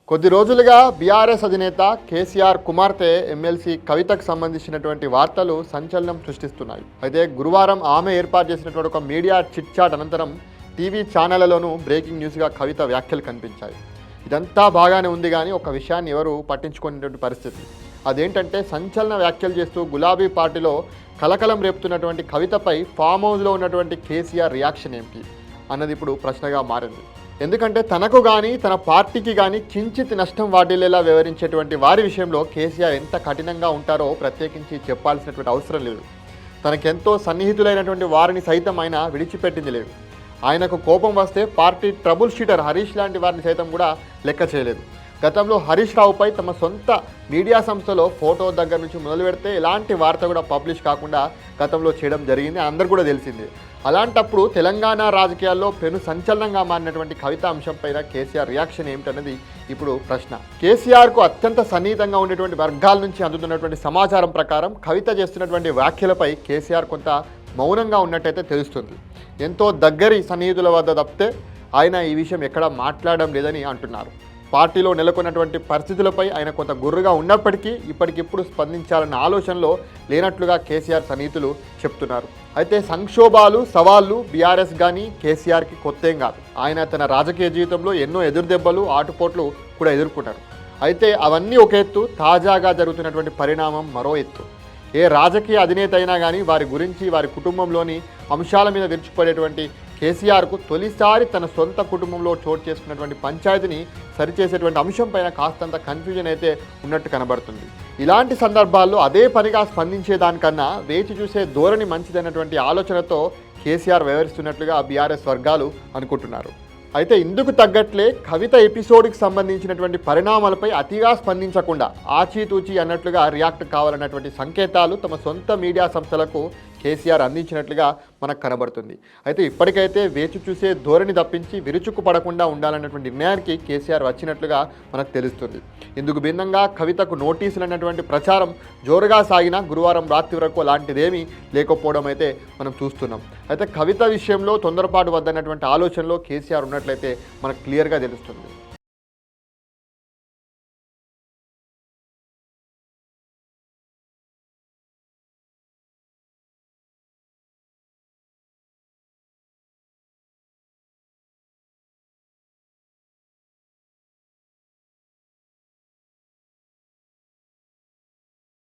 కొద్ది రోజులుగా బీఆర్ఎస్ అధినేత కేసీఆర్ కుమార్తె ఎమ్మెల్సీ కవితకు సంబంధించినటువంటి వార్తలు సంచలనం సృష్టిస్తున్నాయి. అయితే గురువారం ఆమె ఏర్పాటు చేసినటువంటి ఒక మీడియా చిట్ చాట్ అనంతరం టీవీ ఛానళ్లలోనూ బ్రేకింగ్ న్యూస్గా కవిత వ్యాఖ్యలు కనిపించాయి. ఇదంతా బాగానే ఉంది కానీ ఒక విషయాన్ని ఎవరు పట్టించుకునేటువంటి పరిస్థితి. అదేంటంటే సంచలన వ్యాఖ్యలు చేస్తూ గులాబీ పార్టీలో కలకలం రేపుతున్నటువంటి కవితపై ఫామ్ హౌస్లో ఉన్నటువంటి కేసీఆర్ రియాక్షన్ ఏమిటి అన్నది ఇప్పుడు ప్రశ్నగా మారింది. ఎందుకంటే తనకు కానీ తన పార్టీకి కానీ కించిత్ నష్టం వాటిల్లేలా వివరించేటువంటి వారి విషయంలో కేసీఆర్ ఎంత కఠినంగా ఉంటారో ప్రత్యేకించి చెప్పాల్సినటువంటి అవసరం లేదు. తనకెంతో సన్నిహితులైనటువంటి వారిని సైతం ఆయన విడిచిపెట్టింది లేదు. ఆయనకు కోపం వస్తే పార్టీ ట్రబుల్ షీటర్ హరీష్ లాంటి వారిని సైతం కూడా లెక్క చేయలేదు. గతంలో హరీష్ రావుపై తమ సొంత మీడియా సంస్థలో ఫోటో దగ్గర నుంచి మొదలు పెడితే ఎలాంటి వార్త కూడా పబ్లిష్ కాకుండా గతంలో చేయడం జరిగింది, అందరు కూడా తెలిసింది. అలాంటప్పుడు తెలంగాణ రాజకీయాల్లో పెను సంచలనంగా మారినటువంటి కవిత అంశంపైన కేసీఆర్ రియాక్షన్ ఏమిటన్నది ఇప్పుడు ప్రశ్న. కేసీఆర్కు అత్యంత సన్నిహితంగా ఉండేటువంటి వర్గాల నుంచి అందుతున్నటువంటి సమాచారం ప్రకారం కవిత చేస్తున్నటువంటి వ్యాఖ్యలపై కేసీఆర్ కొంత మౌనంగా ఉన్నట్టయితే తెలుస్తుంది. ఎంతో దగ్గరి సన్నిహితుల వద్ద తప్పితే ఆయన ఈ విషయం ఎక్కడా మాట్లాడడం లేదని అంటున్నారు. పార్టీలో నెలకొన్నటువంటి పరిస్థితులపై ఆయన కొంత గుర్రుగా ఉన్నప్పటికీ ఇప్పటికిప్పుడు స్పందించాలన్న ఆలోచనలో లేనట్లుగా కేసీఆర్ సన్నిహితులు చెప్తున్నారు. అయితే సంక్షోభాలు సవాళ్లు బీఆర్ఎస్ కానీ కేసీఆర్కి కొత్తేం కాదు. ఆయన తన రాజకీయ జీవితంలో ఎన్నో ఎదురుదెబ్బలు ఆటుపోట్లు కూడా ఎదుర్కొన్నారు. అయితే అవన్నీ ఒక ఎత్తు, తాజాగా జరుగుతున్నటువంటి పరిణామం మరో ఎత్తు. ఏ రాజకీయ అధినేత అయినా కానీ వారి గురించి వారి కుటుంబంలోని అంశాల మీద విరుచుకుపడేటువంటి కేసీఆర్కు తొలిసారి తన సొంత కుటుంబంలో చోటు చేసుకున్నటువంటి పంచాయతీని సరిచేసేటువంటి అంశం పైన కాస్తంత కన్ఫ్యూజన్ అయితే ఉన్నట్టు కనబడుతుంది. ఇలాంటి సందర్భాల్లో అదే పనిగా స్పందించేదానికన్నా వేచి చూసే ధోరణి మంచిదన్నటువంటి ఆలోచనతో కేసీఆర్ వ్యవహరిస్తున్నట్లుగా బీఆర్ఎస్ వర్గాలు అనుకుంటున్నారు. అయితే ఇందుకు తగ్గట్లే కవిత ఎపిసోడ్కి సంబంధించినటువంటి పరిణామాలపై అతిగా స్పందించకుండా ఆచితూచి అన్నట్లుగా రియాక్ట్ కావాలన్నటువంటి సంకేతాలు తమ సొంత మీడియా సంస్థలకు కేసీఆర్ అందించినట్లుగా మనకు కనబడుతుంది. అయితే ఇప్పటికైతే వేచి చూసే ధోరణి తప్పించి విరుచుకు పడకుండా ఉండాలన్నటువంటి నిర్ణయానికి కేసీఆర్ వచ్చినట్లుగా మనకు తెలుస్తుంది. ఇందుకు భిన్నంగా కవితకు నోటీసులు అన్నటువంటి ప్రచారం జోరుగా సాగినా గురువారం రాత్రి వరకు అలాంటిదేమీ లేకపోవడం అయితే మనం చూస్తున్నాం. అయితే కవిత విషయంలో తొందరపాటు వద్దన్నటువంటి ఆలోచనలో కేసీఆర్ ఉన్నట్లయితే మనకు క్లియర్గా తెలుస్తుంది.